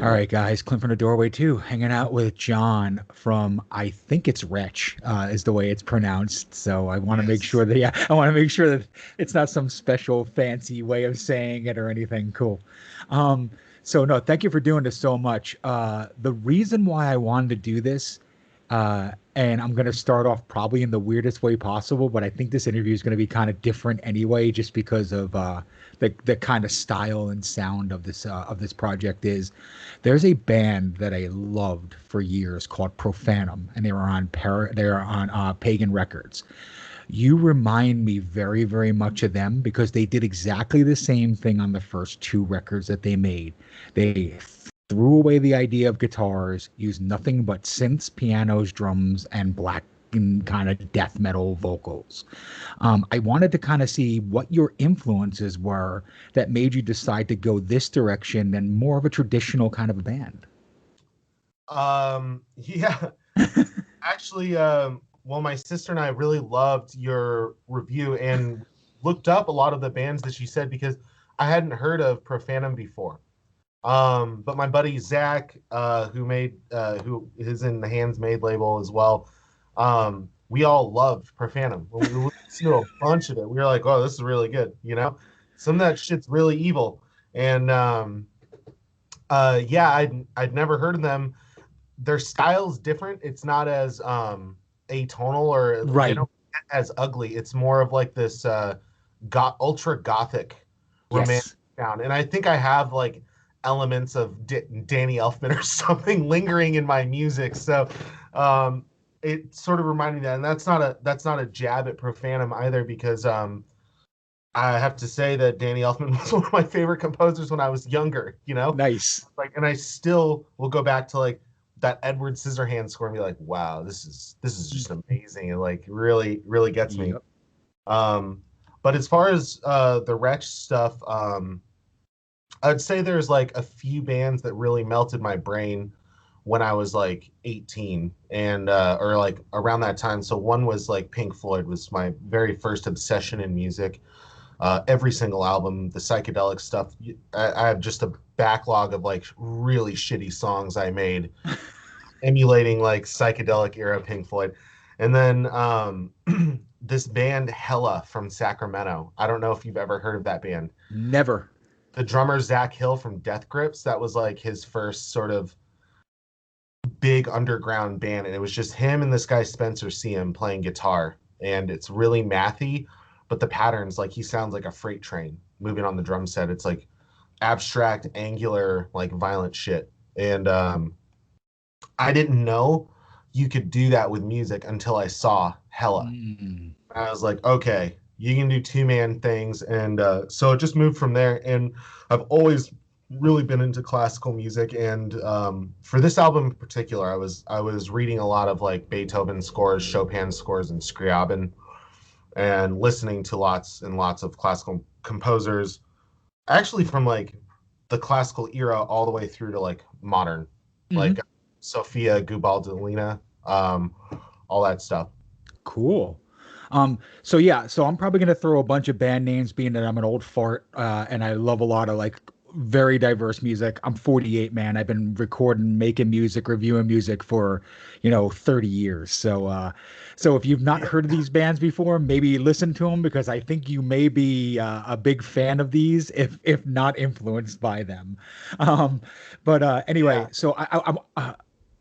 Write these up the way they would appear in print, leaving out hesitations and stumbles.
All right, guys, Clint from the Doorway too, hanging out with John from I think it's Wreche, is the way it's pronounced. So I want to make sure Yes. that I want to make sure that it's not some special fancy way of saying it or anything. Cool. Um, so no, thank you for doing this so much. The reason why I wanted to do this, and I'm gonna start off probably in the weirdest way possible, but I think this interview is gonna be kind of different anyway, just because of the kind of style and sound of this project is. There's a band that I loved for years called Profanum, and they are on Pagan Records. You remind me very, very much of them because they did exactly the same thing on the first two records that they made. They threw away the idea of guitars, used nothing but synths, pianos, drums, and black and kind of death metal vocals. I wanted to kind of see what your influences were that made you decide to go this direction than more of a traditional kind of a band. Yeah, actually, well, my sister and I really loved your review and looked up a lot of the bands that you said because I hadn't heard of Profanum before. But my buddy Zach, who is in the Handsmade label as well, we all loved Profanum. When we listened to a bunch of it, we were like, "Oh, this is really good," you know. Some of that shit's really evil, and yeah, I'd never heard of them. Their style's different. It's not as atonal, or they Right. don't get as ugly. It's more of like this ultra gothic romantic Yes. sound. And I think I have like elements of Danny Elfman or something lingering in my music. So um, it sort of reminded me that. And that's not a jab at Profanum either, because I have to say that Danny Elfman was one of my favorite composers when I was younger, you know? Nice. Like, and I still will go back to like that Edward Scissorhands score and be like, wow, this is just amazing. And like really, really gets me. Yep. Um, but as far as the Wretch stuff, I'd say there's like a few bands that really melted my brain when I was like 18 and or like around that time. So one was like Pink Floyd was my very first obsession in music. Every single album, the psychedelic stuff. I have just a backlog of like really shitty songs I made emulating like psychedelic era Pink Floyd. And then this band Hella from Sacramento. I don't know if you've ever heard of that band. Never. The drummer Zach Hill from Death Grips, that was like his first sort of big underground band, and it was just him and this guy Spencer Seam playing guitar, and it's really mathy, but the patterns, like he sounds like a freight train moving on the drum set. It's like abstract, angular, like violent shit. And I didn't know you could do that with music until I saw Hella. Mm. I was like, okay, you can do two-man things, and so it just moved from there. And I've always really been into classical music, and for this album in particular, I was reading a lot of like Beethoven scores, Chopin scores, and Scriabin, and listening to lots and lots of classical composers, actually from like the classical era all the way through to like modern, like Hmm. Sofia Gubaldolina, all that stuff. Cool. So yeah, so I'm probably gonna throw a bunch of band names being that I'm an old fart, and I love a lot of like very diverse music. I'm 48, man. I've been recording, making music, reviewing music for, 30 years. So if you've not heard of these bands before, maybe listen to them because I think you may be a big fan of these, if not influenced by them. But Yeah. anyway, so I'm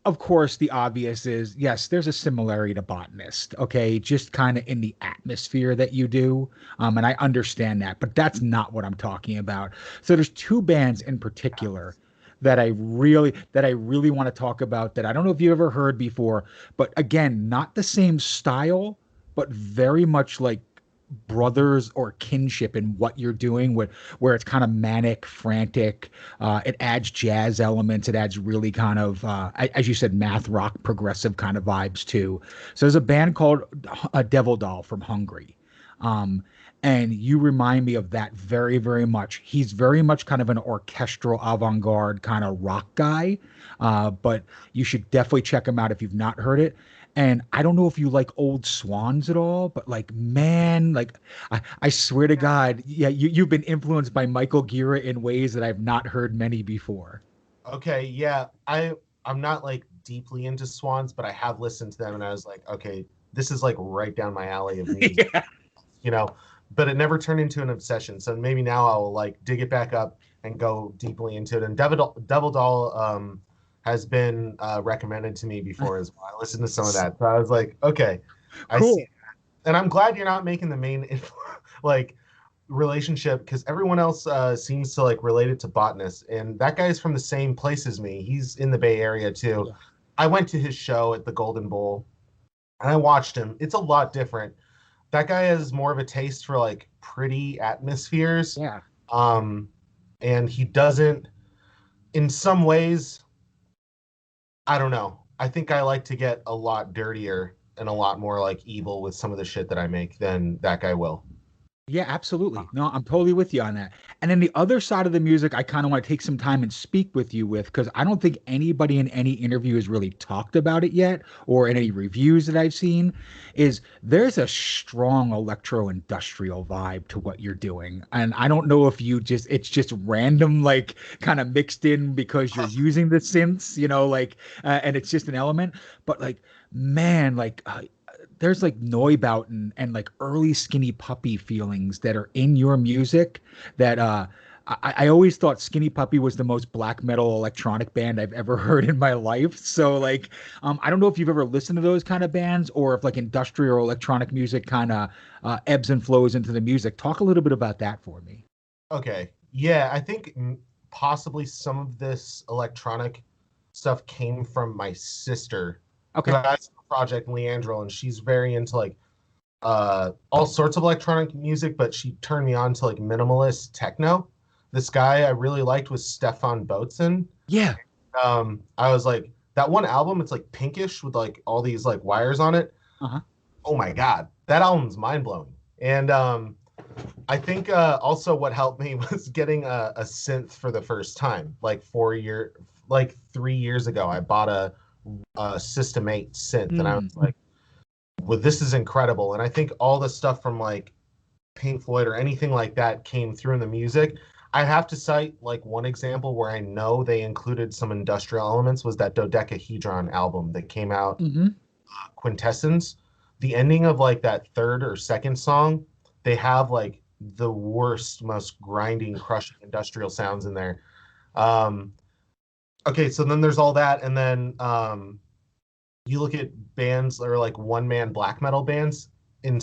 of course, the obvious is yes, there's a similarity to botanist, okay, just kind of in the atmosphere that you do. And I understand that, but that's not what I'm talking about. So there's two bands in particular that I really want to talk about that I don't know if you ever heard before, but again, not the same style, but very much like brothers or kinship in what you're doing, where it's kind of manic, frantic. It adds jazz elements. It adds really kind of, as you said, math rock, progressive kind of vibes too. So there's a band called Devil Doll from Hungary. Um, and you remind me of that very, very much. He's very much kind of an orchestral avant-garde kind of rock guy. But you should definitely check him out if you've not heard it. And I don't know if you like old Swans at all, but like, man, like I swear to God, yeah, you've been influenced by Michael Gira in ways that I've not heard many before. Okay, yeah. I'm not like deeply into Swans, but I have listened to them and I was like, okay, this is like right down my alley of music, Yeah, you know. But it never turned into an obsession. So maybe now I'll like dig it back up and go deeply into it. And Devil Doll has been recommended to me before as well. I listened to some of that. So I was like, okay, I see. cool. And I'm glad you're not making the main like relationship because everyone else seems to like relate it to Botanist, and that guy's from the same place as me. He's in the Bay Area too. Yeah, I went to his show at the Golden Bowl and I watched him. It's a lot different. That guy has more of a taste for like pretty atmospheres, yeah. um, and he doesn't. In some ways, I don't know. I think I like to get a lot dirtier and a lot more like evil with some of the shit that I make than that guy will. Yeah, absolutely. No, I'm totally with you on that. And then the other side of the music, I kind of want to take some time and speak with you with, because I don't think anybody in any interview has really talked about it yet, or in any reviews that I've seen, is there's a strong electro-industrial vibe to what you're doing. And I don't know if it's just random, like kind of mixed in because you're using the synths, and it's just an element, but like, man, there's like Neubauten and like early Skinny Puppy feelings that are in your music that I always thought Skinny Puppy was the most black metal electronic band I've ever heard in my life. So like I don't know if you've ever listened to those kind of bands or if like industrial or electronic music kind of ebbs and flows into the music. Talk a little bit about that for me. Okay. Yeah, I think possibly some of this electronic stuff came from my sister, who Okay. has a project, Leandro, and she's very into like all sorts of electronic music, but she turned me on to like minimalist techno. This guy I really liked was Stefan Botzen. Yeah. I was like, that one album, it's like pinkish with like all these like wires on it. Uh-huh. Oh my God, that album's mind blowing. And I think also what helped me was getting a synth for the first time. Like 3 years ago, I bought a System 8 synth, and I was Mm. like, "Well, this is incredible." And I think all the stuff from like Pink Floyd or anything like that came through in the music. I have to cite like one example where I know they included some industrial elements was that Dodecahedron album that came out, Mm-hmm. Quintessence. The ending of like that third or second song, they have like the worst, most grinding, crushing industrial sounds in there. Um, okay, so then there's all that, and then you look at bands that are like one man black metal bands. In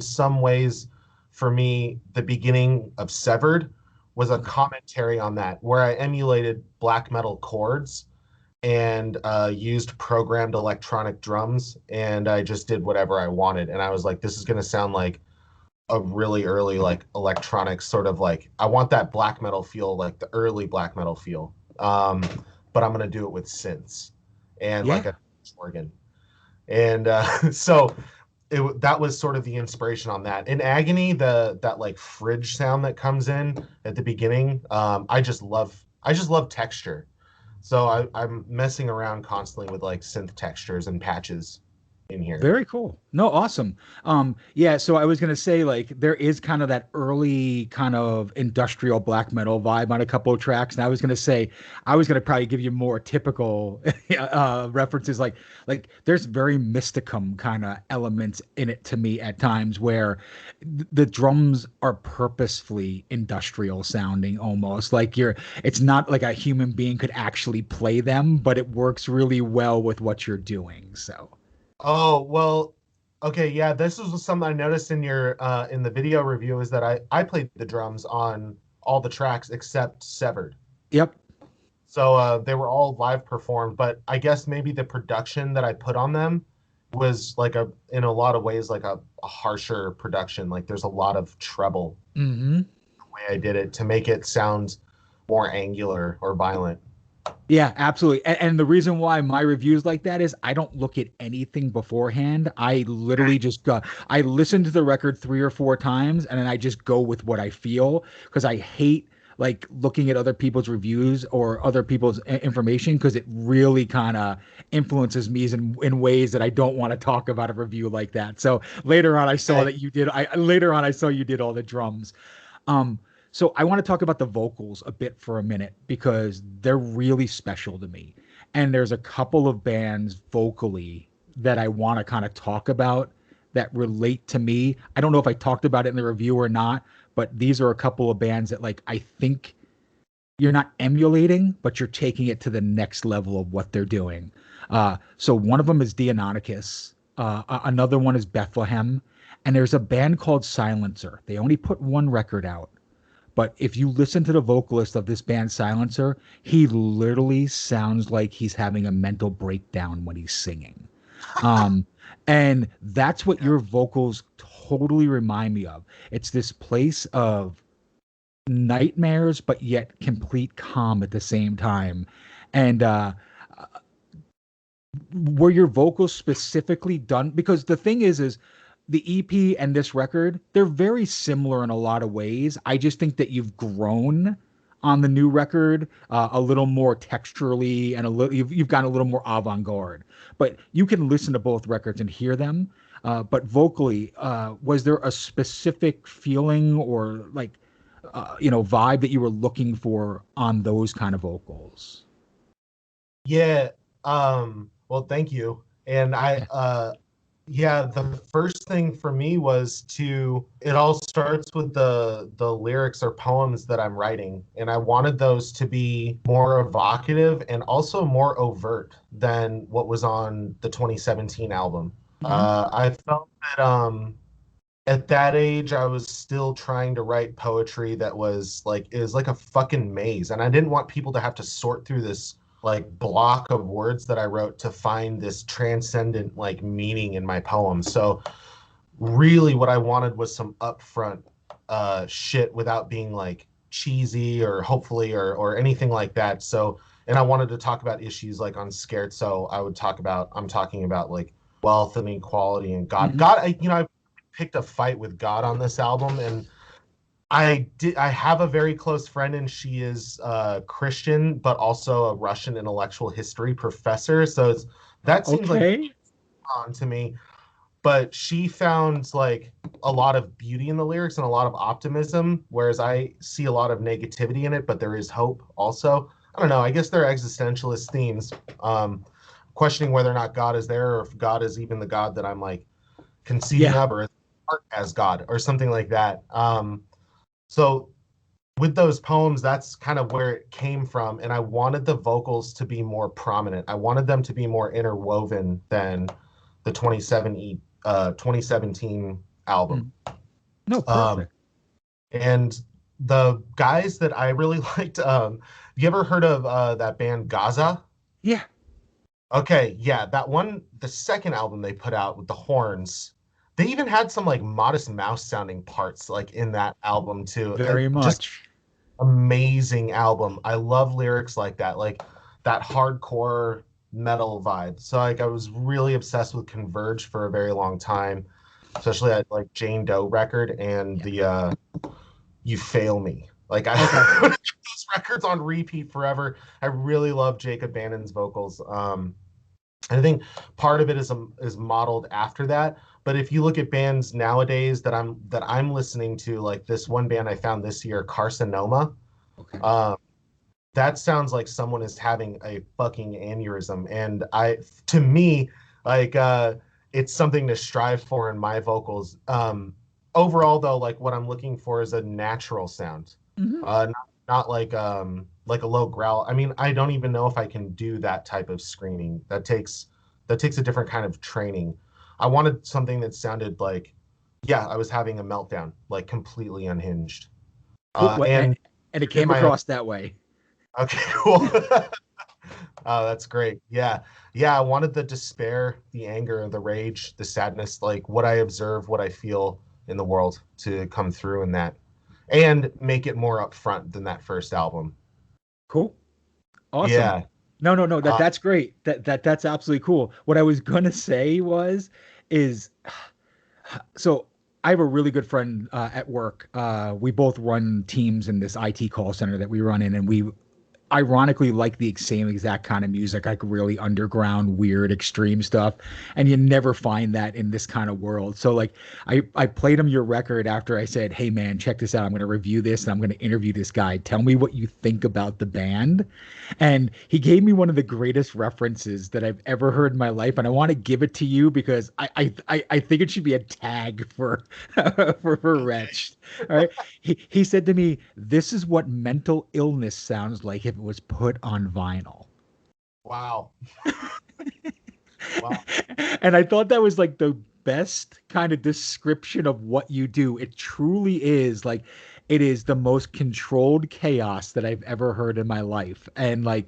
some ways, for me, the beginning of Severed was a commentary on that, where I emulated black metal chords and used programmed electronic drums, and I just did whatever I wanted. And I was like, this is going to sound like a really early like electronic sort of like I want that black metal feel, like the early black metal feel. But I'm going to do it with synths and like Yeah. a organ. And so that was sort of the inspiration on that. In Agony, the that like fridge sound that comes in at the beginning, I just love texture. So I'm messing around constantly with like synth textures and patches in here. Very cool. No, awesome. Yeah, so I was gonna say like there is kind of that early kind of industrial black metal vibe on a couple of tracks. And I was gonna say I was gonna probably give you more typical references like there's very mysticum kind of elements in it to me at times where the drums are purposefully industrial sounding almost like it's not like a human being could actually play them, but it works really well with what you're doing. So Oh, well, okay, yeah, this is something I noticed in your in the video review is that I played the drums on all the tracks except Severed. yep. So they were all live performed, but I guess maybe the production that I put on them was like in a lot of ways like a harsher production. Like there's a lot of treble Hmm. the way I did it to make it sound more angular or violent. Yeah, absolutely. And the reason why my reviews like that is I don't look at anything beforehand. I literally just go, I listen to the record 3 or 4 times and then I just go with what I feel because I hate like looking at other people's reviews or other people's information because it really kind of influences me in ways that I don't want to talk about a review like that. So later on I saw Okay. that you did I later on I saw you did all the drums. Um So I want to talk about the vocals a bit for a minute because they're really special to me. And there's a couple of bands vocally that I want to kind of talk about that relate to me. I don't know if I talked about it in the review or not, but these are a couple of bands that like I think you're not emulating, but you're taking it to the next level of what they're doing. So one of them is Dionychus. Another one is Bethlehem. And there's a band called Silencer. They only put one record out. But if you listen to the vocalist of this band Silencer, he literally sounds like he's having a mental breakdown when he's singing. Um, and that's what your vocals totally remind me of. It's this place of nightmares, but yet complete calm at the same time. And were your vocals specifically done? Because the thing is the EP and this record, they're very similar in a lot of ways. I just think that you've grown on the new record a little more texturally and a little you've gotten a little more avant-garde. But you can listen to both records and hear them. But vocally, was there a specific feeling or like vibe that you were looking for on those kind of vocals? Yeah. Well, thank you. And yeah, the first thing for me was it all starts with the lyrics or poems that I'm writing. And I wanted those to be more evocative and also more overt than what was on the 2017 album. I felt that at that age I was still trying to write poetry that was like it was like a fucking maze, and I didn't want people to have to sort through this like block of words that I wrote to find this transcendent like meaning in my poem. So really what I wanted was some upfront shit without being like cheesy or hopefully or anything like that. So and I wanted to talk about issues like on Scared, so I'm talking about like wealth and equality and God. Mm-hmm. I picked a fight with God on this album, and I have a very close friend, and she is Christian, but also a Russian intellectual history professor. So that seems like Okay. on to me. But she found like a lot of beauty in the lyrics and a lot of optimism, whereas I see a lot of negativity in it. But there is hope also. I don't know. I guess they're existentialist themes, questioning whether or not God is there, or if God is even the God that I'm like conceiving Yeah. of, or as God, or something like that. So with those poems, that's kind of where it came from. And I wanted the vocals to be more prominent. I wanted them to be more interwoven than the 2017 album. Mm. No, Um, perfect. and the guys that I really liked, you ever heard of that band Gaza? Yeah. Okay, yeah, that one, the second album they put out with the horns, they even had some like Modest Mouse sounding parts like in that album too. Very Just much. amazing album. I love lyrics like that hardcore metal vibe. So like I was really obsessed with Converge for a very long time, especially that like Jane Doe record and Yeah. the You Fail Me. Like I Okay. those records on repeat forever. I really love Jacob Bannon's vocals. And I think part of it is modeled after that. But if you look at bands nowadays that I'm listening to, like this one band I found this year, Carcinoma, Okay. um, that sounds like someone is having a fucking aneurysm. And to me, like it's something to strive for in my vocals. Overall, though, like what I'm looking for is a natural sound, Hmm. not like a low growl. I mean, I don't even know if I can do that type of screaming. That takes a different kind of training. I wanted something that sounded like, yeah, I was having a meltdown, like completely unhinged. Cool. And And it in came my own. across that way. Okay, cool. Oh, that's great. Yeah. Yeah, I wanted the despair, the anger, the rage, the sadness, like what I observe, what I feel in the world to come through in that and make it more upfront than that first album. Cool. Awesome. Yeah. No, no, no. Uh, That's great. That's absolutely cool. What I was gonna say is so I have a really good friend at work. We both run teams in this IT call center that we run in, and ironically like the same exact kind of music, like really underground, weird, extreme stuff. And you never find that in this kind of world. So like I played him your record after I said, hey man, check this out. I'm gonna review this and I'm gonna interview this guy. Tell me what you think about the band. And he gave me one of the greatest references that I've ever heard in my life. And I want to give it to you because I think it should be a tag for for Wretch. All right. He said to me, "This is what mental illness sounds like if it was put on vinyl." Wow. Wow. And I thought that was like the best kind of description of what you do. It truly is like it is the most controlled chaos that I've ever heard in my life. And like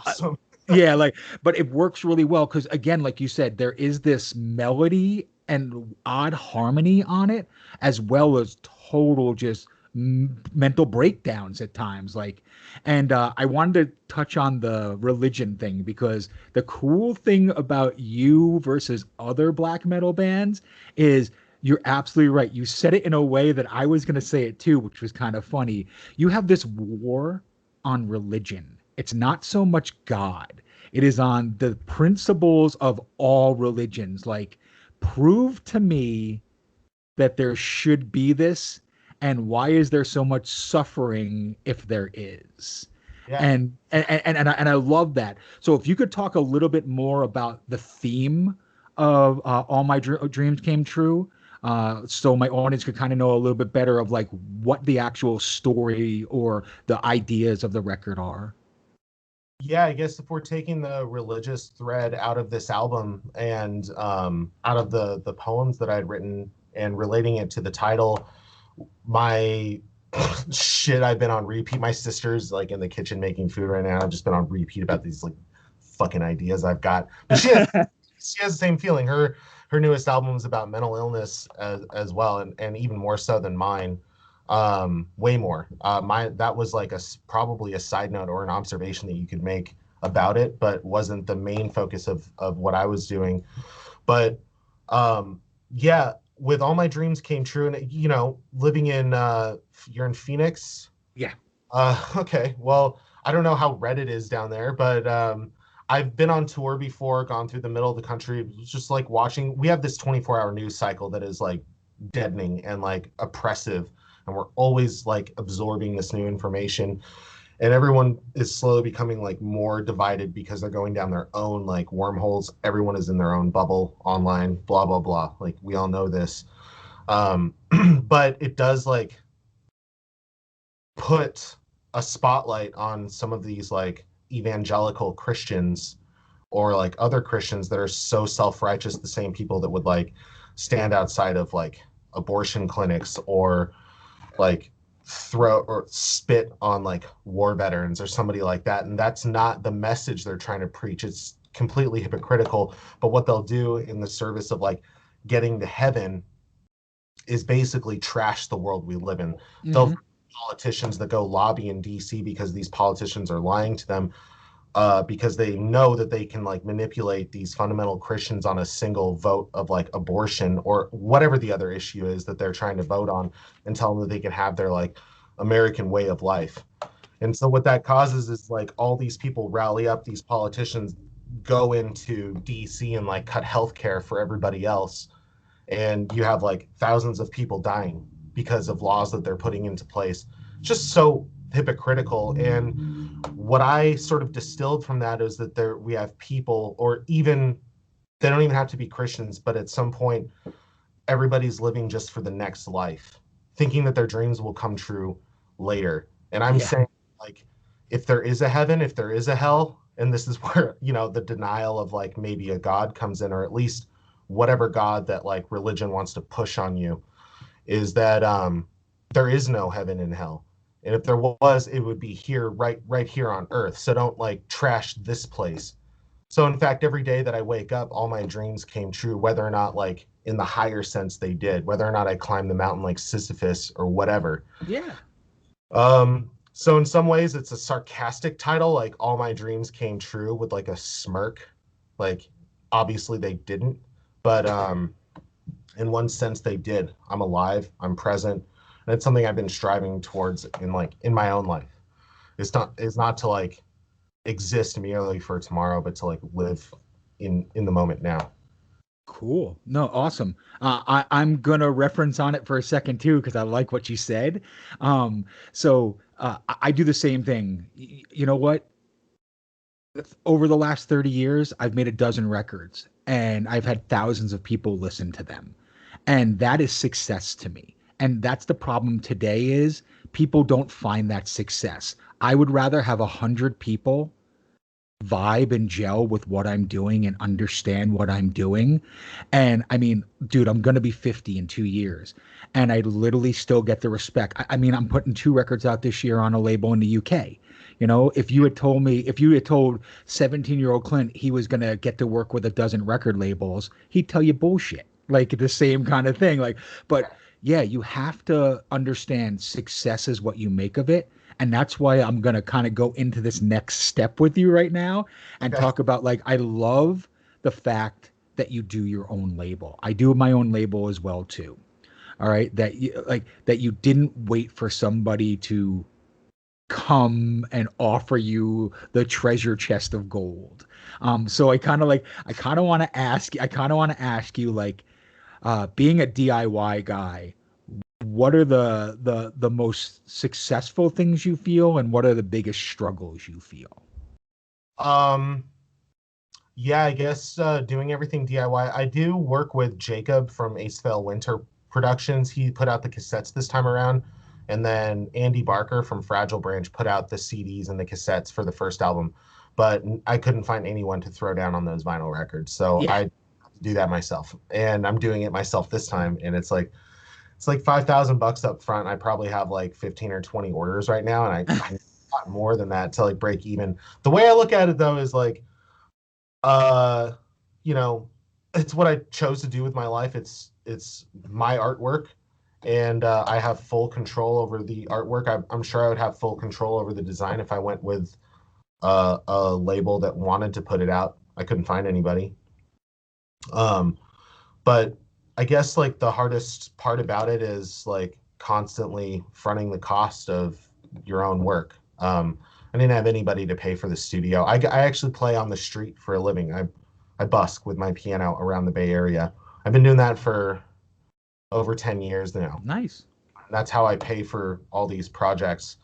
Awesome. yeah, like, but it works really well because, again, like you said, there is this melody and odd harmony on it, as well as total just mental breakdowns at times. Like, and I wanted to touch on the religion thing because the cool thing about you versus other black metal bands is you're absolutely right. You said it in a way that I was going to say it too, which was kind of funny. You have this war on religion. It's not so much God. It is on the principles of all religions. Like, prove to me that there should be this, and why is there so much suffering if there is? Yeah. And I love that. So if you could talk a little bit more about the theme of All My Dreams Came True, so my audience could kind of know a little bit better of like what the actual story or the ideas of the record are. Yeah, I guess if we're taking the religious thread out of this album and out of the poems that I'd written and relating it to the title, my shit, I've been on repeat. My sister's like in the kitchen making food right now. I've just been on repeat about these like fucking ideas I've got. But she has the same feeling. Her newest album is about mental illness as well, and even more so than mine. Way more. That was like probably a side note or an observation that you could make about it, but wasn't the main focus of what I was doing. But yeah, with All My Dreams Came True, and you know, living in you're in Phoenix. Yeah. Okay. Well, I don't know how red it is down there, but I've been on tour before, gone through the middle of the country. It was just like watching. We have this 24-hour news cycle that is like deadening and like oppressive, and we're always like absorbing this new information. And everyone is slowly becoming like more divided because they're going down their own like wormholes. Everyone is in their own bubble online, blah blah blah. Like we all know this, but it does like put a spotlight on some of these like evangelical Christians or like other Christians that are so self-righteous, the same people that would like stand outside of like abortion clinics or like throw or spit on like war veterans or somebody like that. And that's not the message they're trying to preach. It's completely hypocritical. But what they'll do in the service of like getting to heaven is basically trash the world we live in. They'll politicians that go lobby in DC because these politicians are lying to them, because they know that they can like manipulate these fundamental Christians on a single vote of like abortion or whatever the other issue is that they're trying to vote on, and tell them that they can have their like American way of life. And so what that causes is like all these people rally up, these politicians go into DC and like cut healthcare for everybody else, and you have like thousands of people dying because of laws that they're putting into place. Just so hypocritical. And what I sort of distilled from that is that there we have people, or even they don't even have to be Christians, but at some point everybody's living just for the next life, thinking that their dreams will come true later. And I'm Yeah. saying, like, if there is a heaven, if there is a hell, and this is where, you know, the denial of like maybe a God comes in, or at least whatever God that like religion wants to push on you, is that there is no heaven and hell. And if there was, it would be here, right here on earth. So don't like trash this place. So in fact, every day that I wake up, all my dreams came true, whether or not like in the higher sense they did, whether or not I climbed the mountain like Sisyphus or whatever. Yeah. So in some ways it's a sarcastic title, like All My Dreams Came True, with like a smirk. Like obviously they didn't, but in one sense they did. I'm alive, I'm present, and it's something I've been striving towards in like in my own life. It's not to like exist merely for tomorrow, but to like live in the moment now. Cool. No, awesome. I'm gonna reference on it for a second too, because I like what you said. I do the same thing. You know what? Over the last 30 years, I've made a dozen records and I've had thousands of people listen to them. And that is success to me. And that's the problem today is people don't find that success. I would rather have 100 people vibe and gel with what I'm doing and understand what I'm doing. And I mean, dude, I'm going to be 50 in 2 years. And I literally still get the respect. I mean, I'm putting 2 records out this year on a label in the UK. You know, if you had told me, if you had told 17-year-old Clint he was going to get to work with a dozen record labels, he'd tell you bullshit. Like the same kind of thing. Like, but yeah, you have to understand success is what you make of it. And that's why I'm going to kind of go into this next step with you right now and Okay. talk about like, I love the fact that you do your own label. I do my own label as well too. All right. That you like that you didn't wait for somebody to come and offer you the treasure chest of gold. So I kind of want to ask you like, being a DIY guy, what are the most successful things you feel and what are the biggest struggles you feel? Um, yeah, I guess doing everything DIY. I do work with Jacob from Acevale Winter Productions. He put out the cassettes this time around. And then Andy Barker from Fragile Branch put out the CDs and the cassettes for the first album. But I couldn't find anyone to throw down on those vinyl records. So Yeah. I do that myself. And I'm doing it myself this time. And it's like $5,000 up front. I probably have like 15 or 20 orders right now. And I got more than that to like break even. The way I look at it though is like, uh you know, it's what I chose to do with my life. It's my artwork, and I have full control over the artwork. I'm sure I would have full control over the design if I went with a label that wanted to put it out. I couldn't find anybody. um but I guess like the hardest part about it is like constantly fronting the cost of your own work. I didn't have anybody to pay for the studio. I actually play on the street for a living. I busk with my piano around the Bay Area. I've been doing that for over 10 years now. Nice. That's how I pay for all these projects.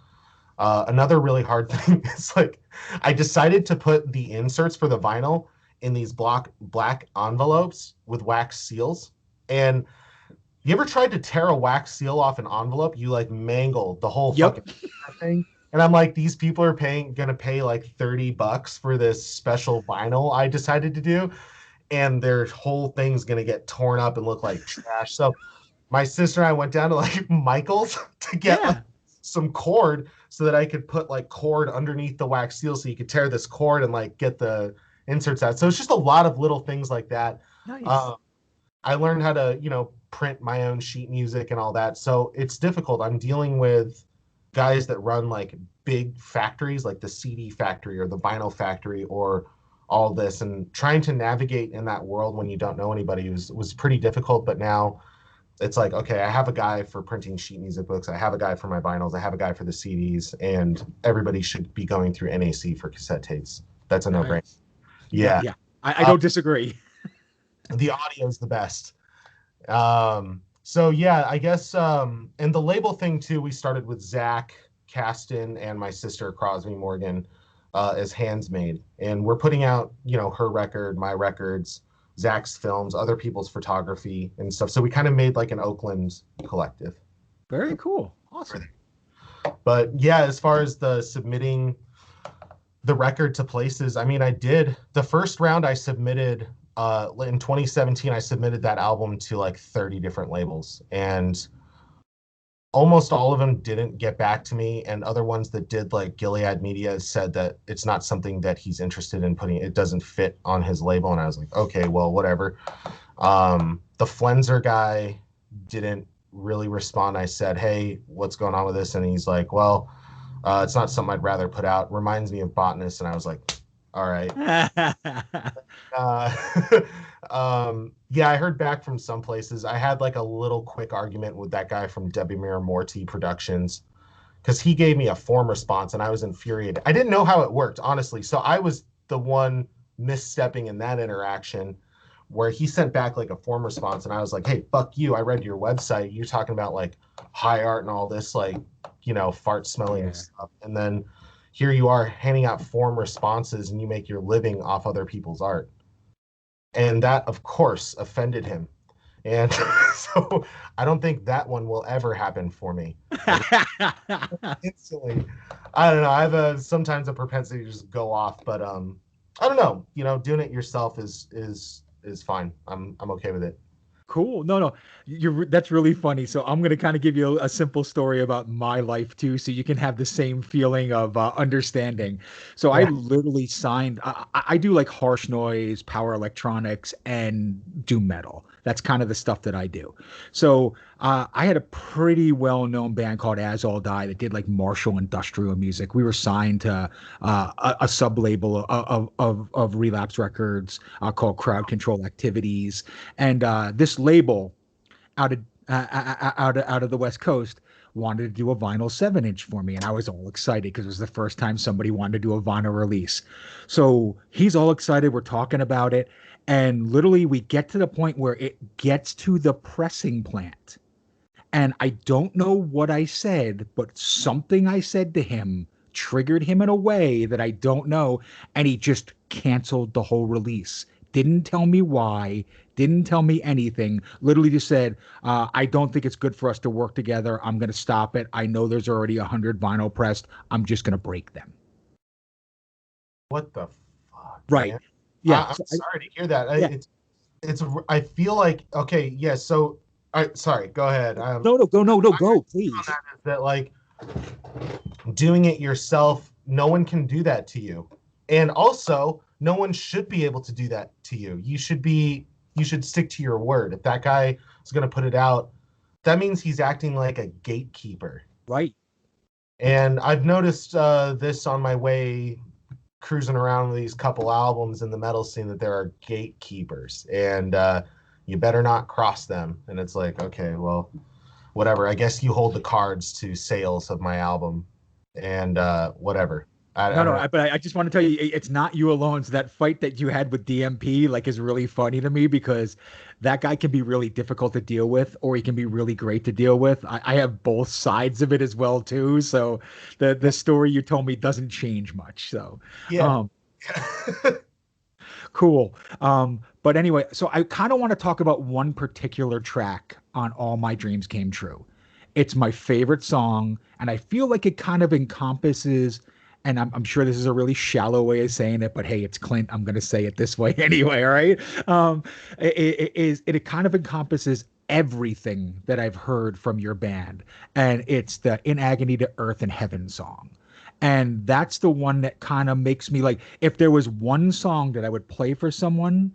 Another really hard thing is like I decided to put the inserts for the vinyl in these black envelopes with wax seals. And you ever tried to tear a wax seal off an envelope? You like mangle the whole Yep. fucking thing. And I'm like, these people are gonna pay like $30 for this special vinyl I decided to do, and their whole thing's gonna get torn up and look like trash. So my sister and I went down to like Michael's to get like Yeah. some cord so that I could put like cord underneath the wax seal so you could tear this cord and like get the inserts out. So it's just a lot of little things like that. Nice. Um, I learned how to, print my own sheet music and all that. So it's difficult. I'm dealing with guys that run like big factories, like the CD factory or the vinyl factory or all this, and trying to navigate in that world when you don't know anybody was pretty difficult. But now it's like, okay, I have a guy for printing sheet music books. I have a guy for my vinyls. I have a guy for the CDs, and everybody should be going through NAC for cassette tapes. That's a no-brainer. Nice. No, Yeah. yeah. I Uh, don't disagree. the audio is the best. So yeah, I guess, and the label thing too, we started with Zach Caston and my sister Crosby Morgan, as Handsmade. And we're putting out, her record, my records, Zach's films, other people's photography and stuff. So we kind of made like an Oakland collective. Very cool. Awesome. But yeah, as far as the submitting the record to places, I mean, I did the first round I submitted in 2017. I submitted that album to like 30 different labels, and almost all of them didn't get back to me, and other ones that did, like Gilead Media, said that it's not something that he's interested in putting, it doesn't fit on his label. And I was like, okay, well, whatever. The Flenser guy didn't really respond. I said, hey, what's going on with this? And he's like, well, it's not something I'd rather put out. Reminds me of Botanist. And I was like, all right. Uh, yeah, I heard back from some places. I had like a little quick argument with that guy from Debbie Mirror Morty Productions. because he gave me a form response and I was infuriated. I didn't know how it worked, honestly. So I was the one misstepping in that interaction where he sent back like a form response and I was like, hey, fuck you. I read your website. You're talking about like high art and all this, like, fart smelling stuff. And then here you are handing out form responses and you make your living off other people's art. And that, of course, offended him. And so I don't think that one will ever happen for me. Instantly. I don't know. I have sometimes a propensity to just go off, but I don't know. Doing it yourself is fine. I'm okay with it. Cool. No, that's really funny. So I'm gonna kind of give you a simple story about my life too, so you can have the same feeling of understanding. So I Yeah. literally signed. I do like harsh noise, power electronics, and doom metal. That's kind of the stuff that I do. So I had a pretty well-known band called As All Die that did like martial industrial music. We were signed to a sub label of Relapse Records called Crowd Control Activities, and this label out of out of the West Coast wanted to do a vinyl 7-inch for me, and I was all excited because it was the first time somebody wanted to do a vinyl release. So he's all excited. We're talking about it, and literally we get to the point where it gets to the pressing plant, and I don't know what I said, but something I said to him triggered him in a way that I don't know. And he just canceled the whole release. Didn't tell me why, didn't tell me anything. Literally just said, I don't think it's good for us to work together. I'm going to stop it. I know there's already 100 vinyl pressed. I'm just going to break them. What the fuck, Right. man? Yeah. I'm So sorry to hear that. yeah. It's. I feel like okay. Yeah. So, sorry. Go ahead. No, no, go, no, no, My go, take on please. that is that like doing it yourself, no one can do that to you, and also no one should be able to do that to you. You should stick to your word. If that guy is going to put it out, that means he's acting like a gatekeeper. Right. And I've noticed this on my way cruising around with these couple albums in the metal scene that there are gatekeepers, and you better not cross them. And it's like, okay, well, whatever. I guess you hold the cards to sales of my album, and whatever. I No, don't no, know. but I just want to tell you, it's not you alone. So that fight that you had with DMP, like, is really funny to me because that guy can be really difficult to deal with, or he can be really great to deal with. I have both sides of it as well too. So the Yeah, story you told me doesn't change much. So, yeah. um, cool. But anyway, so I kind of want to talk about one particular track on All My Dreams Came True. It's my favorite song, and I feel like it kind of encompasses, and I'm sure this is a really shallow way of saying it, but hey, it's Clint. I'm going to say it this way anyway, all right? It kind of encompasses everything that I've heard from your band, and it's the In Agony to Earth and Heaven song. And that's the one that kind of makes me like, if there was one song that I would play for someone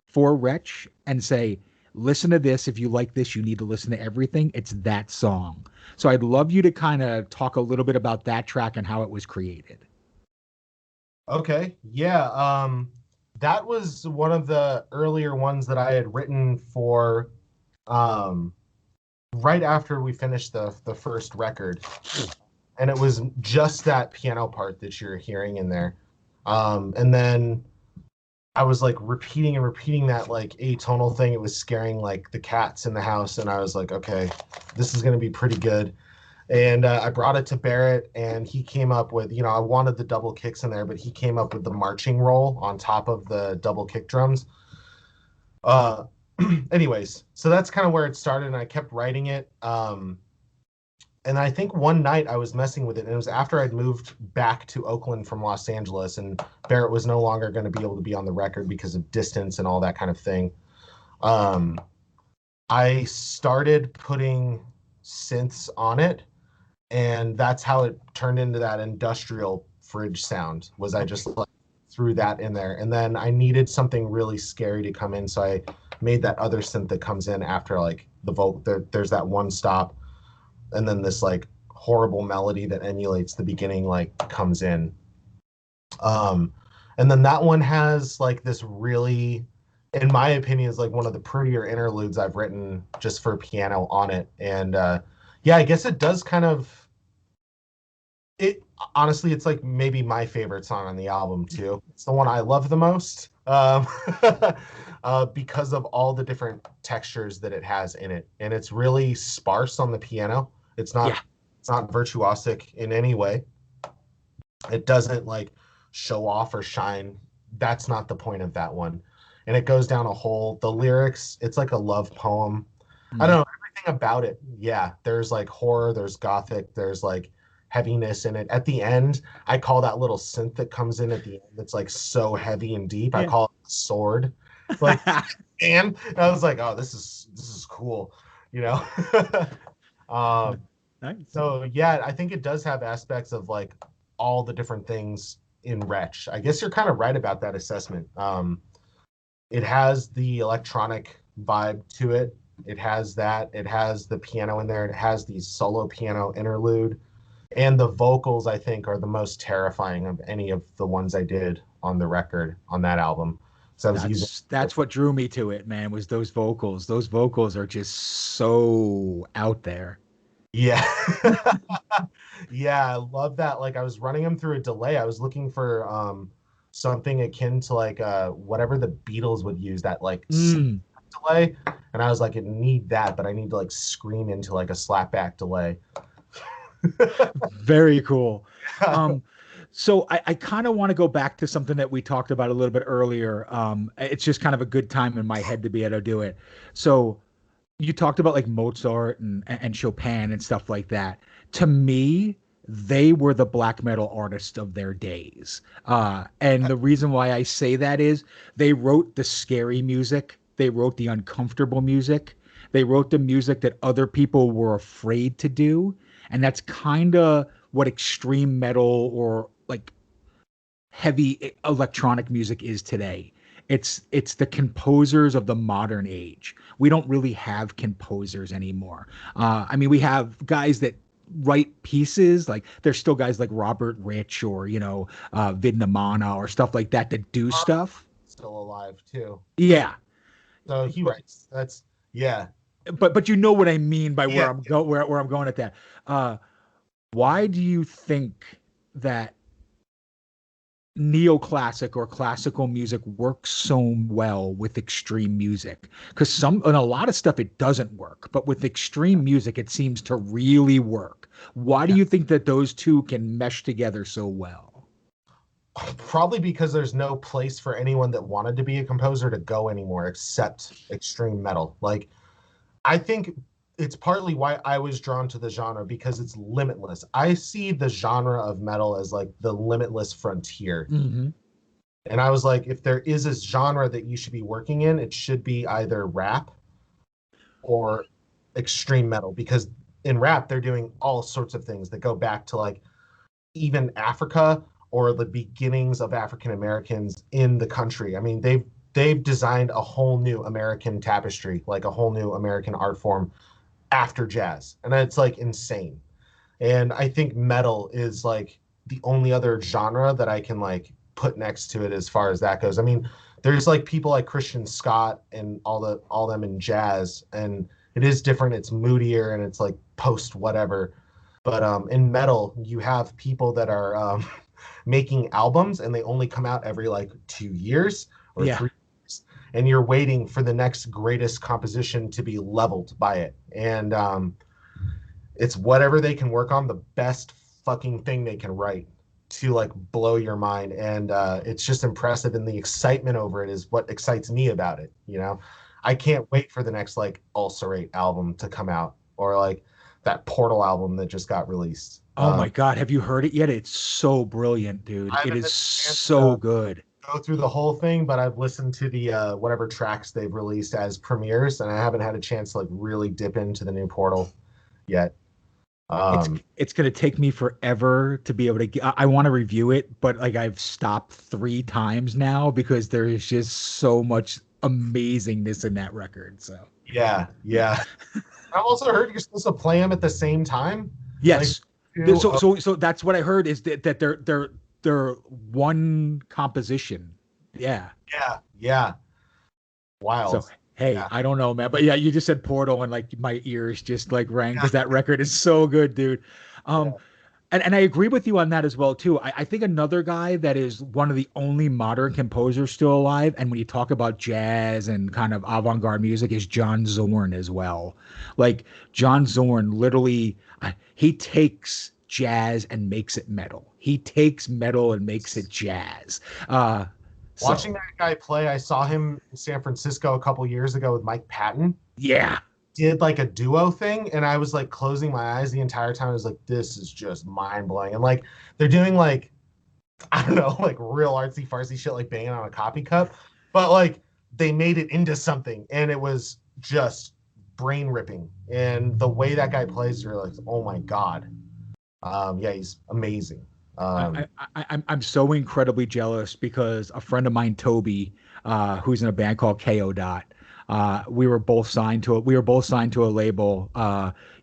for Wretch and say, listen to this. If you like this, you need to listen to everything. It's that song. So I'd love you to kind of talk a little bit about that track and how it was created. Okay. Yeah. That was one of the earlier ones that I had written for um right after we finished the first record. And it was just that piano part that you're hearing in there. And then I was like repeating and repeating that like atonal thing. It was scaring like the cats in the house, and I was like, okay, this is gonna be pretty good. And I brought it to Barrett, and he came up with, I wanted the double kicks in there, but he came up with the marching roll on top of the double kick drums. Uh, anyways, so that's kind of where it started, and I kept writing it. And I think one night I was messing with it, and it was after I'd moved back to Oakland from Los Angeles, and Barrett was no longer going to be able to be on the record because of distance and all that kind of thing. Um, I started putting synths on it, and that's how it turned into that industrial fridge sound. Was I just like threw that in there, and then I needed something really scary to come in, so I made that other synth that comes in after like the vocal. There's that one stop, and then this like horrible melody that emulates the beginning like comes in. um and then that one has like this really, in my opinion, is like one of the prettier interludes I've written just for piano on it. And yeah, I guess it does kind of It honestly, it's like maybe my favorite song on the album too. It's the one I love the most, because of all the different textures that it has in it, and it's really sparse on the piano. It's Yeah. not, it's not virtuosic in any way. It doesn't like show off or shine. That's not the point of that one. And it goes down a hole. The lyrics, it's like a love poem. I don't Mm. know, everything about it. Yeah, there's like horror, there's gothic, there's like heaviness in it. At the end, I call that little synth that comes in at the end that's like so heavy and deep. I Yeah. call it the sword. Like, and I was like, oh, this is cool, you know. um Nice. so yeah, I think it does have aspects of like all the different things in Wretch. I guess you're kind of right about that assessment. It has the electronic vibe to it. It has that. It has the piano in there. It has the solo piano interlude, and the vocals I think are the most terrifying of any of the ones I did on the record on that album. So I was using. That's what drew me to it, man, was those vocals. Those vocals are just so out there. Yeah. Yeah, I love that. Like I was running them through a delay. I was looking for something akin to like whatever the Beatles would use, that like Mm, delay. And I was like, I need that, but I need to like scream into like a slapback delay. very cool. Um, so I kind of want to go back to something that we talked about a little bit earlier. It's just kind of a good time in my head to be able to do it. So you talked about like Mozart and Chopin and stuff like that. To me, they were the black metal artists of their days. And the reason why I say that is they wrote the scary music, they wrote the uncomfortable music, they wrote the music that other people were afraid to do. And that's kind of what extreme metal or like heavy electronic music is today. It's the composers of the modern age. We don't really have composers anymore. I mean, we have guys that write pieces. Like there's still guys like Robert Rich or Vid Namana or stuff like that that do stuff. Still alive too. Yeah, So he but writes. That's yeah. but you know what I mean by Yeah. where I'm going at that. Uh, why do you think that neoclassic or classical music works so well with extreme music? Because some and a lot of stuff it doesn't work, but with extreme music it seems to really work. Why do you think that those two can mesh together so well? Probably because there's no place for anyone that wanted to be a composer to go anymore except extreme metal. Like I think it's partly why I was drawn to the genre because it's limitless. I see the genre of metal as like the limitless frontier. Hmm. And I was like, if there is a genre that you should be working in, it should be either rap or extreme metal because in rap they're doing all sorts of things that go back to like even Africa or the beginnings of African Americans in the country. I mean, they've designed a whole new American tapestry, like a whole new American art form after jazz. And it's like insane. And I think metal is like the only other genre that I can like put next to it as far as that goes. I mean, there's like people like Christian Scott and all them in jazz, and it is different. It's moodier and it's like post whatever. But in metal, you have people that are making albums and they only come out every like 2 years or Yeah. 3 years, and you're waiting for the next greatest composition to be leveled by it. And it's whatever they can work on, the best fucking thing they can write to like blow your mind. And it's just impressive, and the excitement over it is what excites me about it. I can't wait for the next like Ulcerate album to come out, or like that Portal album that just got released. Oh my God, have you heard it yet? It's so brilliant, dude. I It haven't is had a chance so to good. go through the whole thing, but I've listened to the whatever tracks they've released as premieres, and I haven't had a chance to like really dip into the new Portal yet. It's um it's gonna take me forever to be able to I want to review it, but like I've stopped 3 times now because there is just so much amazingness in that record. So yeah, yeah. I've also heard you're supposed to play them at the same time. Like, yes. two, So that's what I heard is that they're one composition. Yeah. yeah, yeah. So Wild. hey, Yeah, I don't know, man. But yeah, you just said Portal and like my ears just like rang because that record is so good, dude. Um, yeah. And I agree with you on that as well too. I think another guy that is one of the only modern composers still alive, and when you talk about jazz and kind of avant-garde music, is John Zorn as well. Like John Zorn, literally, he takes jazz and makes it metal. He takes metal and makes it jazz. Uh, so Watching that guy play, I saw him in San Francisco a couple years ago with Mike Patton. yeah, Did like a duo thing, and I was like closing my eyes the entire time. I was like, this is just mind blowing. And like they're doing like, I don't know, like real artsy fartsy shit, like banging on a coffee cup, but like they made it into something, and it was just brain ripping. And the way that guy plays, you're like, oh my god, yeah, he's amazing. I, I'm so incredibly jealous because a friend of mine, Toby, who's in a band called KO Dot, we were both signed to a label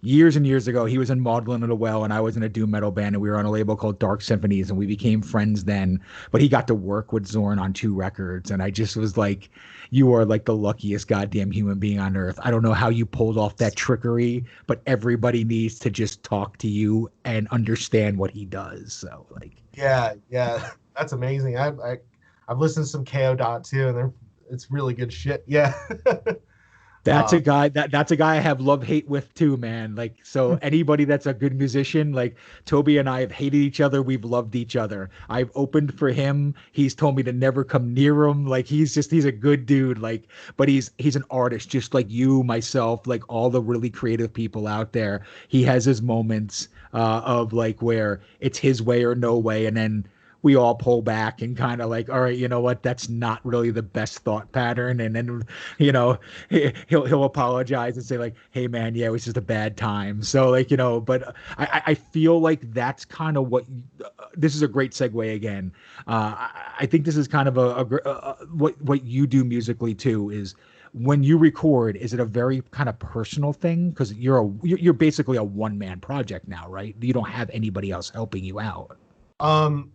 years and years ago. He was in Maudlin and the Well, and I was in a doom metal band, and we were on a label called Dark Symphonies, and we became friends then. But he got to work with Zorn on 2 records, and I just was like, you are like the luckiest goddamn human being on earth. I don't know how you pulled off that trickery, but everybody needs to just talk to you and understand what he does. So like, Yeah, that's amazing. I've listened to some KO Dot too, and it's really good shit. Yeah. that's a uh, guy that's a guy I have love hate with too, man. Like, so anybody that's a good musician, like Toby and I have hated each other, we've loved each other. I've opened for him. He's told me to never come near him. Like, he's a good dude. Like, but he's an artist, just like you, myself, like all the really creative people out there. He has his moments of like where it's his way or no way, and then we all pull back and kind of like, all right, you know what? That's not really the best thought pattern. And then, you know, he'll apologize and say like, hey man, yeah, it was just a bad time. So like, you know, but I feel like that's kind of what this is a great segue again. I think this is kind of what you do musically too is when you record, is it a very kind of personal thing? Because you're basically a one man project now, right? You don't have anybody else helping you out.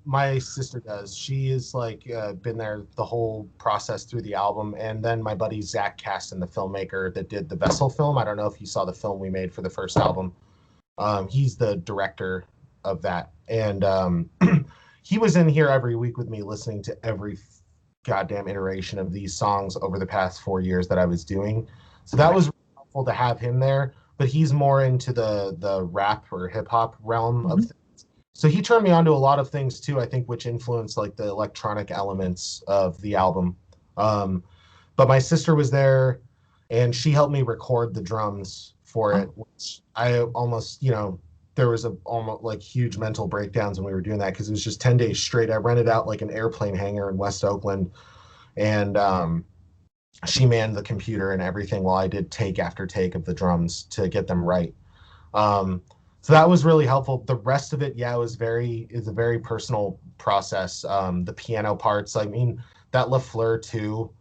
my sister does. She is like been there the whole process through the album, and then my buddy Zach Caston, the filmmaker that did the Vessel film. I don't know if you saw the film we made for the first album. He's the director of that, and he was in here every week with me, listening to every goddamn iteration of these songs over the past 4 years that I was doing. So that Right. was really helpful to have him there. But he's more into the rap or hip hop realm of Mhm. things. So he turned me on to a lot of things too, I think, which influenced like the electronic elements of the album. Um, but my sister was there, and she helped me record the drums for Oh, it, which I almost, there was a almost like huge mental breakdowns when we were doing that because it was just 10 days straight. I rented out like an airplane hangar in West Oakland, and she manned the computer and everything while I did take after take of the drums to get them right. Um, so that was really helpful. The rest of it, yeah, is a very personal process. The piano parts, I mean, that LaFleur too.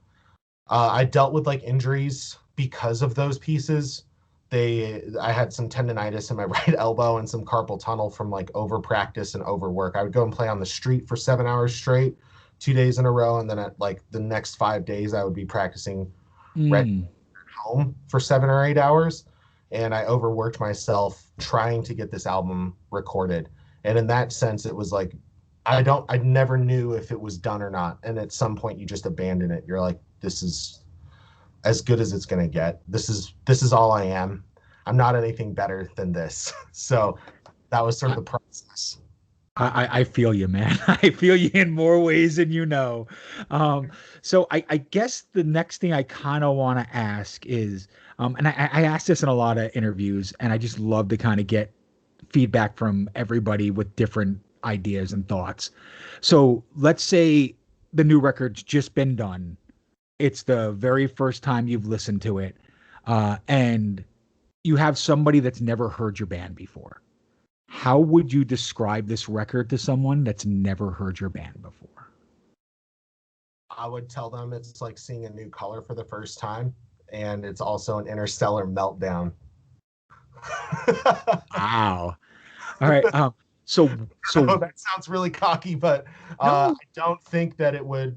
I dealt with like injuries because of those pieces. I had some tendonitis in my right elbow and some carpal tunnel from like over practice and overwork. I would go and play on the street for 7 hours straight, 2 days in a row, and then at like the next 5 days, I would be practicing right mm. at home for 7 or 8 hours. And I overworked myself trying to get this album recorded. And in that sense, it was like I never knew if it was done or not. And at some point, you just abandon it. You're like, this is as good as it's gonna get. This is all I am. I'm not anything better than this. So that was sort of I, the process. I feel you, man. I feel you in more ways than you know. Um, so I guess the next thing I kind of want to ask is, and I asked this in a lot of interviews, and I just love to kind of get feedback from everybody with different ideas and thoughts. So let's say the new record's just been done. It's the very first time you've listened to it, and you have somebody that's never heard your band before. How would you describe this record to someone that's never heard your band before? I would tell them it's like seeing a new color for the first time, and it's also an interstellar meltdown. Wow. All right. So No, that sounds really cocky, but no. I don't think that it would.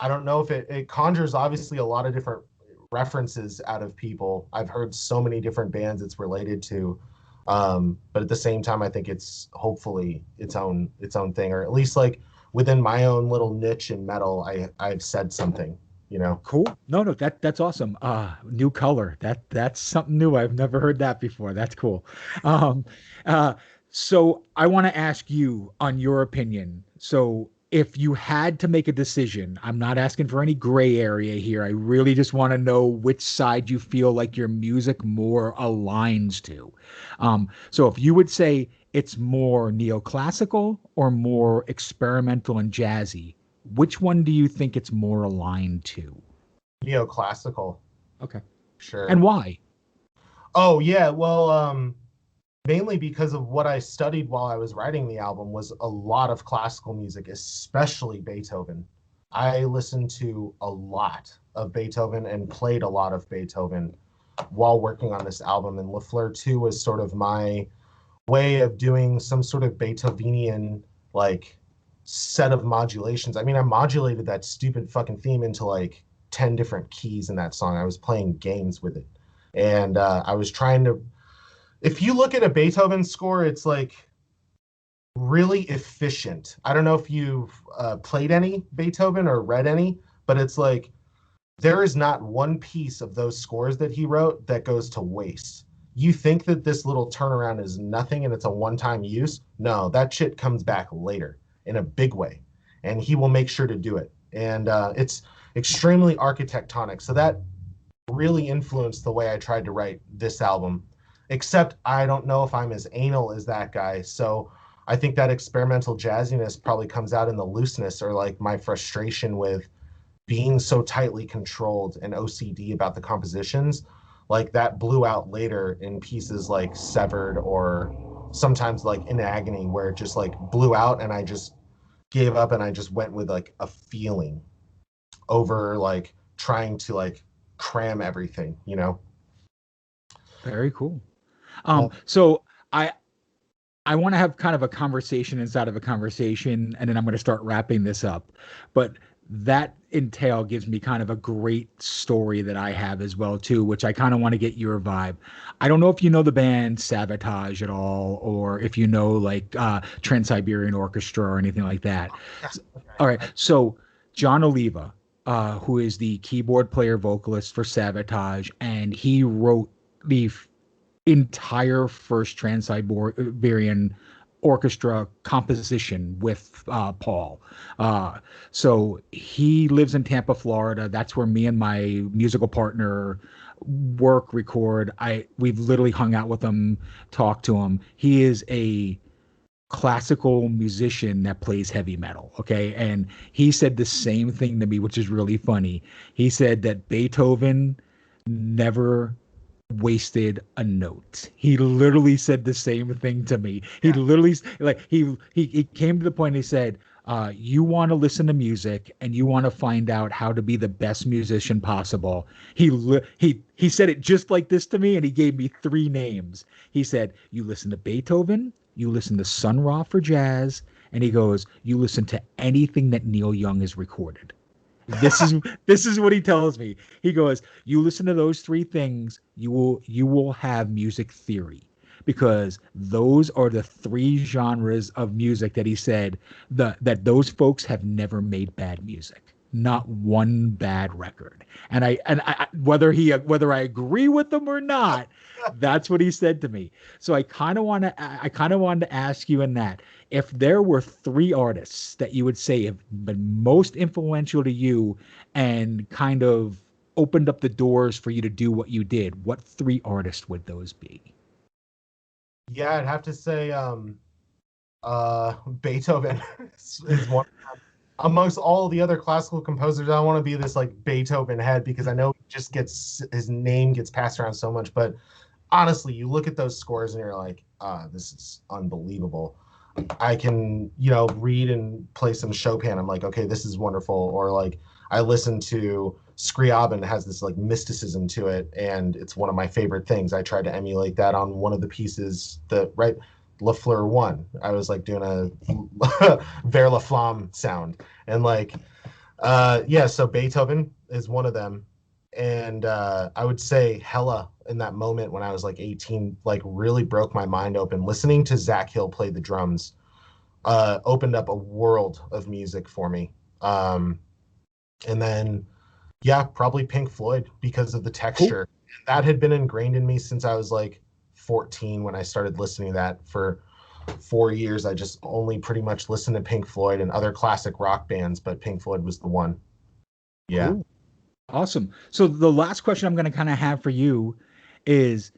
I don't know if it conjures obviously a lot of different references out of people. I've heard so many different bands it's related to. But at the same time, I think it's hopefully its own thing, or at least like within my own little niche in metal, I've said something, you know. Cool. No, that's awesome. New color. That's something new. I've never heard that before. That's cool. Um, uh, so I want to ask you on your opinion. So if you had to make a decision, I'm not asking for any gray area here. I really just want to know which side you feel like your music more aligns to. So if you would say it's more neoclassical or more experimental and jazzy, which one do you think it's more aligned to? Neoclassical, Okay. And sure. why? Oh yeah, well, mainly because of what I studied while I was writing the album was a lot of classical music, especially Beethoven. I listened to a lot of Beethoven and played a lot of Beethoven while working on this album. And LaFleur 2 was sort of my way of doing some sort of Beethovenian like set of modulations. I mean, I modulated that stupid fucking theme into like 10 different keys in that song. I was playing games with it. And I was trying to, if you look at a Beethoven score, it's like really efficient. I don't know if you've played any Beethoven or read any, but it's like there is not one piece of those scores that he wrote that goes to waste. You think that this little turnaround is nothing and it's a one-time use? No, that shit comes back later in a big way, and he will make sure to do it. And it's extremely architectonic. So that really influenced the way I tried to write this album. Except I don't know if I'm as anal as that guy. So I think that experimental jazziness probably comes out in the looseness, or like my frustration with being so tightly controlled and OCD about the compositions. Like that blew out later in pieces like Severed, or sometimes like In Agony, where it just like blew out and I just gave up and I just went with like a feeling over like trying to like cram everything, you know? Very cool. Well, So I want to have kind of a conversation inside of a conversation, and then I'm going to start wrapping this up. But that entail gives me kind of a great story that I have as well too, which I kind of want to get your vibe. I don't know if you know the band Sabotage at all, or if you know like Trans-Siberian Orchestra or anything like that. yeah, All right, okay. so John Oliva, who is the keyboard player vocalist for Sabotage, and he wrote the entire first Trans-Siberian Orchestra composition with Paul. Uh, so he lives in Tampa, Florida. That's where me and my musical partner work, record. We've literally hung out with him, talked to him. He is a classical musician that plays heavy metal. Okay. And he said the same thing to me, which is really funny. He said that Beethoven never wasted a note. He literally said the same thing to me. He Yeah. literally like he came to the point. He said, "You want to listen to music and you want to find out how to be the best musician possible." He said it just like this to me, and he gave me three names. He said, "You listen to Beethoven, you listen to Sun Ra for jazz," and he goes, "You listen to anything that Neil Young has recorded." This is this is what he tells me. He goes, "You listen to those three things, you will have music theory." Because those are the three genres of music that he said that those folks have never made bad music. Not one bad record. Whether I agree with them or not, that's what he said to me. So I kind of wanted to ask you in that, if there were three artists that you would say have been most influential to you and kind of opened up the doors for you to do what you did, what three artists would those be? Yeah, I'd have to say Beethoven is one amongst all the other classical composers. I don't want to be this like Beethoven head because I know he just gets his name gets passed around so much, but honestly, you look at those scores and you're like, this is unbelievable. I can, read and play some Chopin. I'm like, okay, this is wonderful. Or like, I listen to Scriabin, has this like mysticism to it, and it's one of my favorite things. I tried to emulate that on one of the pieces that right Lafleur one. I was like doing a Vers la Flamme sound, and like, yeah. So Beethoven is one of them. And I would say Hella in that moment when I was like 18, like really broke my mind open. Listening to Zach Hill play the drums opened up a world of music for me. Um, and then, yeah, probably Pink Floyd because of the Cool. texture. That had been ingrained in me since I was like 14 when I started listening to that. For 4 years, I just only pretty much listened to Pink Floyd and other classic rock bands, but Pink Floyd was the one. Yeah. Cool. Awesome. So the last question I'm going to kind of have for you is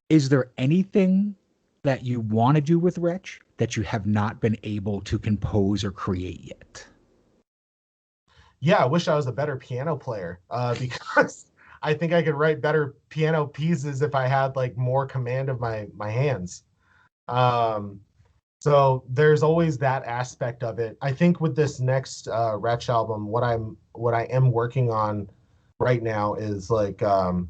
is there anything that you want to do with Wretch that you have not been able to compose or create yet? Yeah, I wish I was a better piano player because I think I could write better piano pieces if I had like more command of my hands. Um, so there's always that aspect of it. I think with this next Wretch album, what I am working on right now is like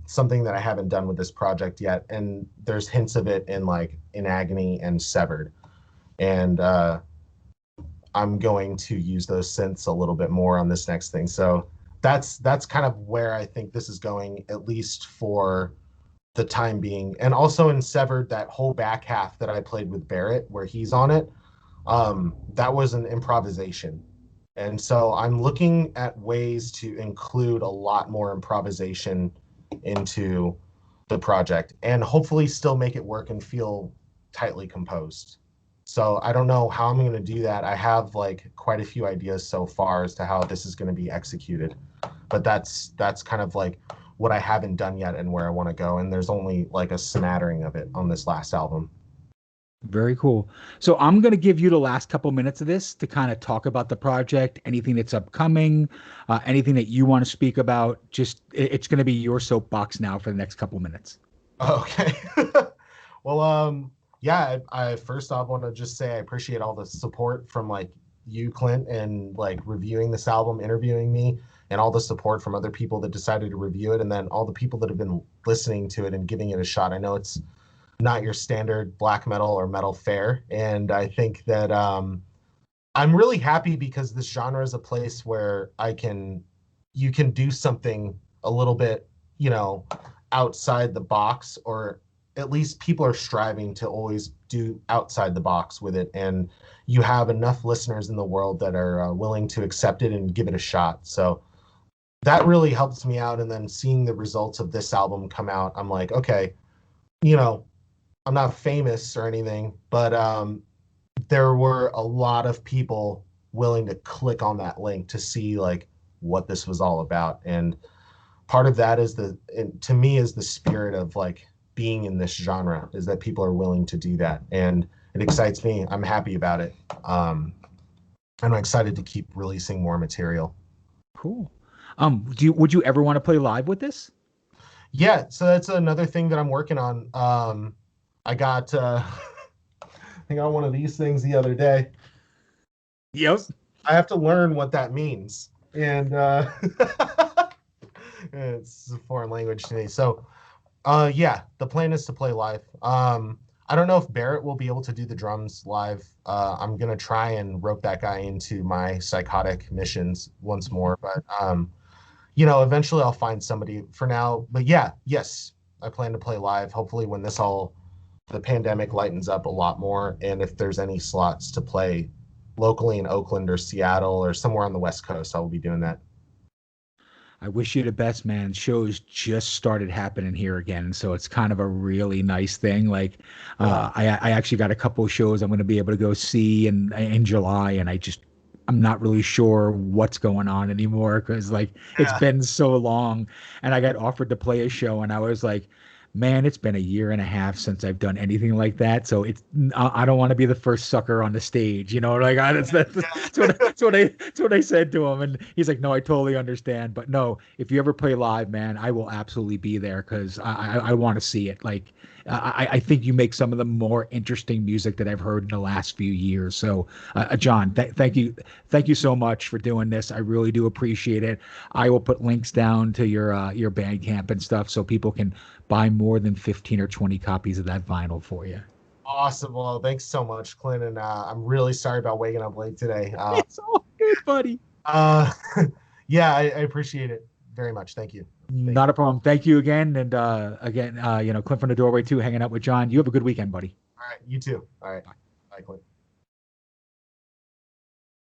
something that I haven't done with this project yet, and there's hints of it in like In Agony and Severed, and I'm going to use those synths a little bit more on this next thing. So that's kind of where I think this is going, at least for the time being. And also in Severed, that whole back half that I played with Barrett, where he's on it, that was an improvisation. And so I'm looking at ways to include a lot more improvisation into the project and hopefully still make it work and feel tightly composed. So I don't know how I'm going to do that. I have like quite a few ideas so far as to how this is going to be executed, but that's kind of like what I haven't done yet and where I want to go. And there's only like a smattering of it on this last album. Very cool. So I'm going to give you the last couple minutes of this to kind of talk about the project, anything that's upcoming, anything that you want to speak about. Just it's going to be your soapbox now for the next couple minutes. Okay. Well, yeah, I first off want to just say I appreciate all the support from like you, Clint, and like reviewing this album, interviewing me, and all the support from other people that decided to review it, and then all the people that have been listening to it and giving it a shot. I know it's not your standard black metal or metal fare, and I think that I'm really happy because this genre is a place where you can do something a little bit, you know, outside the box, or at least people are striving to always do outside the box with it. And you have enough listeners in the world that are willing to accept it and give it a shot. So that really helps me out. And then seeing the results of this album come out, I'm like, okay, you know, I'm not famous or anything, but there were a lot of people willing to click on that link to see like what this was all about. And part of that is to me is the spirit of like being in this genre, is that people are willing to do that, and it excites me. I'm happy about it. um I'm excited to keep releasing more material. Cool. Would you ever want to play live with this? Yeah, so that's another thing that I'm working on. I got I got one of these things the other day. Yes. I have to learn what that means, and it's a foreign language to me. So, yeah, the plan is to play live. I don't know if Barrett will be able to do the drums live. I'm gonna try and rope that guy into my psychotic missions once more, but eventually I'll find somebody for now. But yeah, yes, I plan to play live. Hopefully, when the pandemic lightens up a lot more, and if there's any slots to play locally in Oakland or Seattle or somewhere on the West Coast, I will be doing that. I wish you the best, man. Shows just started happening here again, so it's kind of a really nice thing. Like, Yeah, I actually got a couple of shows I'm going to be able to go see in July, and I'm not really sure what's going on anymore because like it's yeah, been so long, and I got offered to play a show, and I was like, man, it's been a year and a half since I've done anything like that, so I don't want to be the first sucker on the stage, like that's what I said to him, and he's like, no, I totally understand, but no, if you ever play live, man, I will absolutely be there because I want to see it. Like, I think you make some of the more interesting music that I've heard in the last few years. So, John, thank you so much for doing this. I really do appreciate it. I will put links down to your Bandcamp and stuff so people can buy more than 15 or 20 copies of that vinyl for you. awesome. Well, thanks so much, Clint, and I'm really sorry about waking up late today. It's all good, buddy. Uh, yeah, I appreciate it. very much. Thank you. Thank Not you. a problem. Thank you again. And again, Clint from the doorway too, hanging out with John. You have a good weekend, buddy. All right. You too. All right. Bye, Clint.